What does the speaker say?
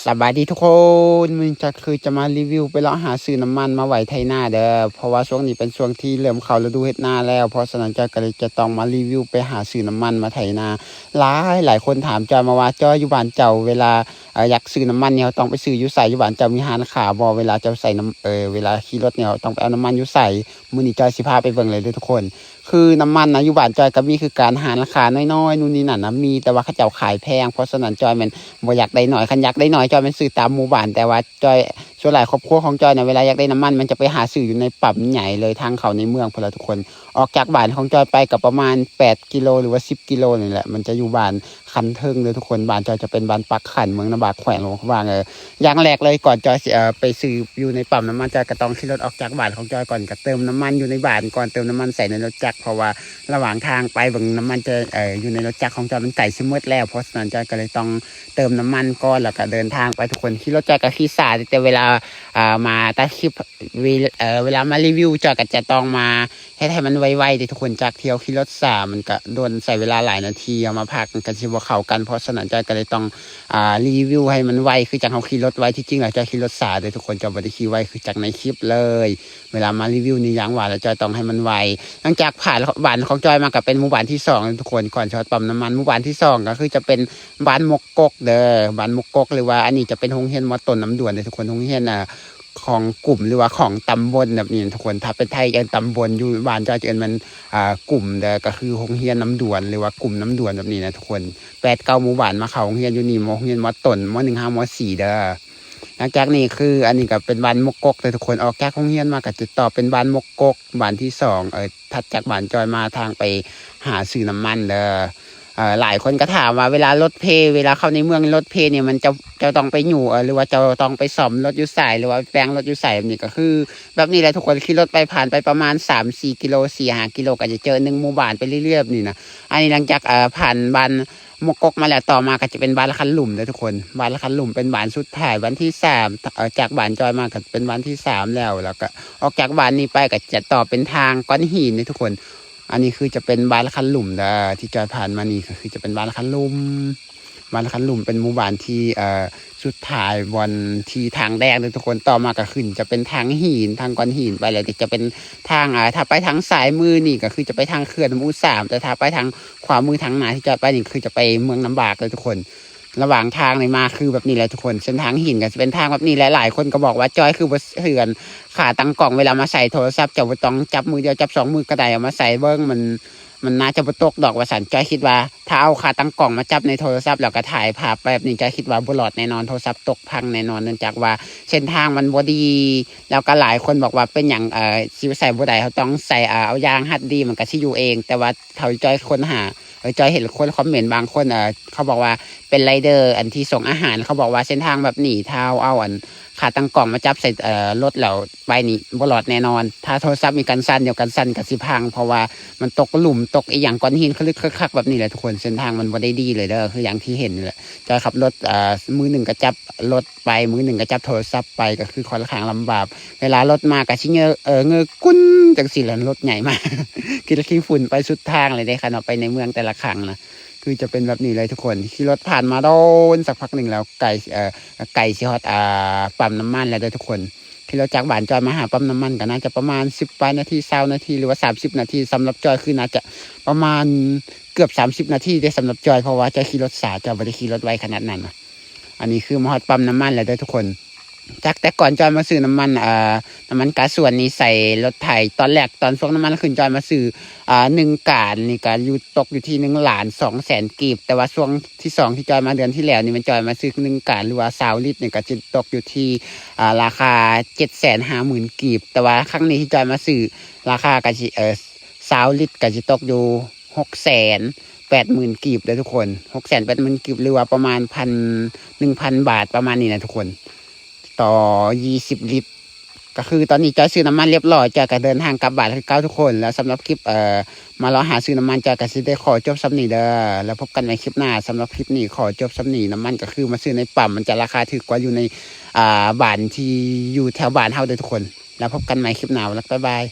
สบายดีทุกคนมันจะคือจะมารีวิวไปเลาะหาซื้อน้ำมันมาไว้ไถนาเด้อเพราะว่าช่วงนี้เป็นช่วงที่เริ่มเข้าฤดูเฮ็ดนาแล้วเพราะฉะนั้นจอยก็เลยจะต้องมารีวิวไปหาซื้อน้ำมันมาไถนาหลายคนถามจอยมาว่าจอยอยู่บ้านเจ้าเวลาอยากซื้อน้ำมันเนี่ยต้องไปซื้ออยู่ไสอยู่บ้านเจ้ามีร้านค้าบ่เวลาเจ้าใส่น้ำเวลาขี่รถเนี่ยต้องไปเอาน้ำมันอยู่ไสมื้อนี้จอยสิพาไปเบิ่งเลยเด้อทุกคนคือน้ำมันนะอยู่บ้านจอยก็มีคือการหาราคาน้อยๆนู่นนี่นั่นนะมีแต่ว่าเขาเจ้าขายแพงเพราะฉะนั้นจอยมันบ่อยากได้หน่อยคันอยากได้หน่อยจอยมันซื้อตามหมู่บ้านแต่ว่าจอยส่วนหลายครอบครัวของจอยเนี่ยเวลาอยากได้น้ำมันมันจะไปหาซื้ออยู่ในปั๊มใหญ่เลยทางเขาในเมืองพวกเราทุกคนออกจากบ้านของจอยไปกับประมาณ8 กิโลหรือว่า10 กิโลนี่แหละมันจะอยู่บ้านคันเทิงเลยทุกคนบ้านจอยจะเป็นบ้านปักขันเมืองนาบากแขวงหลวงพระบางอย่างแรกเลยก่อนจอยไปซื้ออยู่ในปั๊มน้ำมันจอยก็ต้องขี่รถออกจากบ้านของจอยก่อนก็เติมน้ำมันอยู่ในบ้านก่อนเติมน้ำมันใส่ในรถจักรเพราะว่าระหว่างทางไปบางน้ำมันจะอยู่ในรถจักรของจอยมันไก่ชิมืดแล้วเพราะฉะนั้นจอยก็เลยต้องเติมน้ำมันก่อนแล้วก็เดินทางไปทุกคนขี่รถจอยก็ขี่ซาแต่เวลามาตัดคลิปเวลามารีวิวจอยก็จะต้องมาให้มันไวๆทุกคนจากเที่ยวขี่รถมันก็โดนใส่เวลาหลายนาทีเอามาพักกันชิบว่าเข้ากันเพราะฉะนั้นจอยก็เลยต้องรีวิวให้มันไวคือจากเขาขี่รถไวที่จริงแล้วจอยขี่รถเลยทุกคนจอยไม่ได้ขี่ไวคือจากในคลิปเลยเวลามารีวิวนี่อย่างว่าแล้วจอยต้องให้มันไวหลังจากผ่านบ้านของจอยมากับเป็นหมู่บ้านที่2ทุกคนก่อนชอดปั๊มน้ำมันหมู่บ้านที่2ก็คือจะเป็นบ้านมกกกเด้อบ้านมกกกหรือว่าอันนี้จะเป็นโรงเรียนมอต้นน้ำด่วนเลยทุกคนโรงเรียนของกลุ่มหรือว่าของตำบลแบบนี้ทุกคนถ้าเป็นไทยตำบลอยู่บ้านจอยจะมันกลุ่มเด้อก็คือโรงเรียนน้ำด่วนหรือว่ากลุ่มน้ำด่วนแบบนี้นะทุกคน8-9หมู่บ้านมาเข้าโรงเรียนอยู่นี่โรงเรียนมอต้นม.1 5 ม.4เด้อหลังจากนี้คืออันนี้ก็เป็นบ้านมกกกเลยทุกคนออกจากโรงเรียนมาก็จะต่อเป็นบ้านมกกกบ้านที่2ถัดจากบ้านจอยมาทางไปหาซื้อน้ำมันเด้อหลายคนก็ถามว่าเวลารถเพเวลาเข้าในเมืองรถเพเนี่ยมันจะต้องไปอยู่หรือว่าจะต้องไปซ่อมรถอยู่สายหรือว่าแปลงรถอยู่สายแบบนี้ก็คือแบบนี้แหละทุกคนขี่รถไปผ่านไปประมาณ3-4 กิโล4-5 กิโลก็จะเจอ1หมู่บ้านไปเรื่อยๆนี่นะอันนี้หลังจากผ่านบ้านมกกมาแล้วต่อมาก็จะเป็นบ้านละคันหลุมเลยทุกคนบ้านละคันหลุมเป็นบ้านสุดท้ายบ้านที่3จากบ้านจอยมาก็เป็นบ้านที่3แล้วก็ออกจากบ้านนี้ไปก็จะต่อเป็นทางก้อนหินเลยทุกคนอันนี้คือจะเป็นบ้านละคันหลุมที่จอยผ่านมานี่ก็คือจะเป็นบ้านละคันหลุมบ้านละคันหลุมเป็นหมู่บ้านที่สุดท้ายวันที่ทางแดงเลยทุกคนต่อมาก็ขึ้นจะเป็นทางหินทางก้อนหินไปเลยจะเป็นทางถ้าไปทางซ้ายมือนี่ก็คือจะไปทางเขื่อนน้ำอู3แต่ถ้าไปทางขวามือทางหนาที่จะไปนี่คือจะไปเมืองน้ำบากเลยทุกคนระหว่างทางในมาคือแบบนี้แหละทุกคนเส้นทางหินก็จะเป็นทางแบบนี้หลายๆคนก็บอกว่าจอยคือบ่เถื่อนขาตั้งกล่องเวลามาใส่โทรศัพท์จะบ่ต้องจับมือเดียวจับ2 มือก็ได้เอามาใส่เบิ้งมันน่าจะบ่ตกดอกว่าสันจอยคิดว่าถ้าเอาขาตั้งกล่องมาจับในโทรศัพท์แล้วก็ถ่ายภาพแบบนี้จอยคิดว่าบ่รอดแน่นอนโทรศัพท์ตกพังแน่นอนเนื่องจากว่าเส้นทางมันบ่ดีแล้วก็หลายคนบอกว่าเป็นอย่างสิใส่บ่ได้เขาต้องใส่เอายางฮัดดีมันก็สิอยู่เองแต่ว่าเท่าจอยค้นหาจอยเห็นคนคอมเมนต์บางคนเขาบอกว่าเป็นไรเดอร์อันที่ส่งอาหารเขาบอกว่าเส้นทางแบบนี้เท้าเอาขาตั้งกล่องมาจับใส่รถแล้วไปนี่บ่รอดแน่นอนถ้าโทรศัพท์มีกันสั่นเดียวกันสั่นกับสิพังเพราะว่ามันตกหลุมตกอีหยังก้อนหินคลึกคักแบบนี้แหละทุกคนเส้นทางมันบ่ได้ดีเลยเด้อคืออย่างที่เห็นนี่แหละจอยขับรถมือหนึ่งก็จับรถไปมือหนึ่งก็จับโทรศัพท์ไปก็คือค่อนข้างลำบากเวลารถมาก็ชิเงเงยกุ้นจังสิแหละรถใหญ่มากกินขี้ฝุ่นไปสุดทางเลยได้ขนาดไปในเมืองแต่ละครั้งนะคือจะเป็นแบบนี้เลยทุกคนขี่รถผ่านมาโดนสักพักหนึ่งแล้วไก่สิฮอดปั๊มน้ำมันแล้วทุกคนที่เราจากบ้านจอยมาหาปั๊มน้ำมันก็น่าจะประมาณ10 นาที20 นาทีหรือว่า30 นาทีสำหรับจอยคือน่าจะประมาณเกือบ30 นาทีได้สำหรับจอยเพราะว่าจอยขี่รถจอยไม่ได้ขี่รถไวขนาดนั้นนะอันนี้คือมาฮอดปั๊มน้ำมันแล้วทุกคนจากแต่ก่อนจอยมาซื้อน้ำมันก๊าซส่วนนี้ใส่รถไถตอนแรกตอนช่วงน้ำมันขึ้นจอยมาซื้อ1 กาลนี่ก็ตกอยู่ที่1,200,000 กีบแต่ว่าช่วงที่2ที่จอยมาเดือนที่แล้วนี่มันจอยมาซื้อ1 กาลหรือว่า20 ลิตรนี่ก็จะตกอยู่ที่ราคา750,000 กีบแต่ว่าครั้งนี้ที่จอยมาซื้อราคาก็สิ20 ลิตรก็จะตกอยู่680,000 กีบเลยทุกคน680,000 กีบหรือว่าประมาณ1,000 บาทประมาณนี้นะทุกคนต่อ20 ลิตรก็คือตอนนี้จอยซื้อน้ำมันเรียบร้อยจอยก็เดินทางกลับบ้านคือเก่าทุกคนแล้วสำหรับคลิปมาเราหาซื้อน้ำมันจอยก็สิได้ขอจบซ้ำนี้เด้อแล้วพบกันในคลิปหน้าสำหรับคลิปนี้ขอจบซ้ำนี้น้ำมันก็คือมาซื้อในปั๊มมันจะราคาถูกกว่าอยู่ในบ้านที่อยู่แถวบ้านเฮาเด้อทุกคนแล้วพบกันใหม่คลิปหน้าแล้วบ๊ายบาย